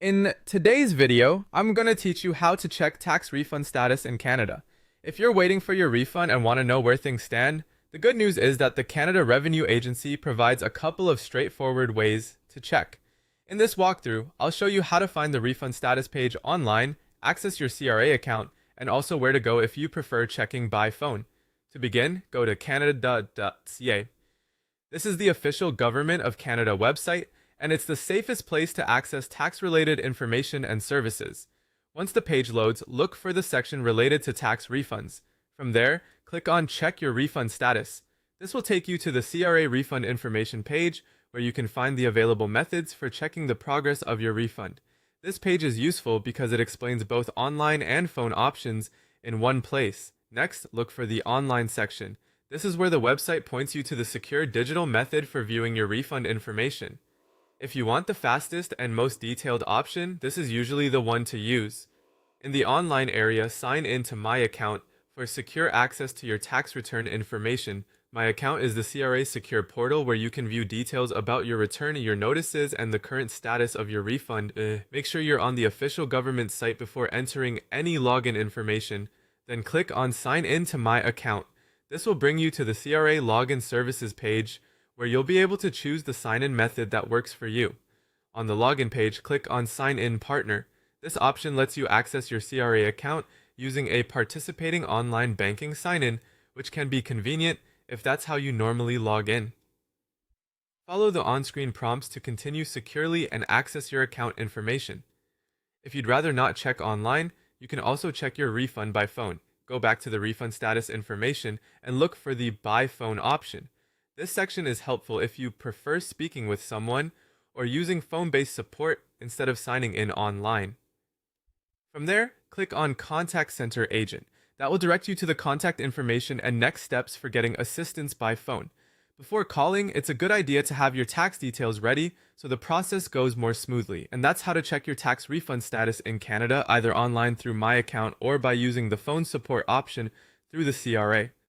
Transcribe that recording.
In today's video, I'm going to teach you how to check tax refund status in Canada. If you're waiting for your refund and want to know where things stand, the good news is that the Canada Revenue Agency provides a couple of straightforward ways to check. In this walkthrough, I'll show you how to find the refund status page online, access your CRA account, and also where to go if you prefer checking by phone. To begin, go to canada.ca. This is the official Government of Canada website, and it's the safest place to access tax-related information and services. Once the page loads, look for the section related to tax refunds. From there, click on Check Your Refund Status. This will take you to the CRA Refund Information page, where you can find the available methods for checking the progress of your refund. This page is useful because it explains both online and phone options in one place. Next, look for the Online section. This is where the website points you to the secure digital method for viewing your refund information. If you want the fastest and most detailed option, this is usually the one to use. In the online area, sign in to My Account for secure access to your tax return information. My Account is the CRA secure portal where you can view details about your return, your notices, and the current status of your refund. Make sure you're on the official government site before entering any login information. Then click on Sign in to My Account. This will bring you to the CRA Login Services page, where you'll be able to choose the sign-in method that works for you. On the login page, click on Sign In Partner. This option lets you access your CRA account using a participating online banking sign-in, which can be convenient if that's how you normally log in. Follow the on-screen prompts to continue securely and access your account information. If you'd rather not check online, you can also check your refund by phone. Go back to the refund status information and look for the By Phone option. This section is helpful if you prefer speaking with someone or using phone-based support instead of signing in online. From there, click on Contact Center Agent. That will direct you to the contact information and next steps for getting assistance by phone. Before calling, it's a good idea to have your tax details ready so the process goes more smoothly. And that's how to check your tax refund status in Canada, either online through My Account or by using the phone support option through the CRA.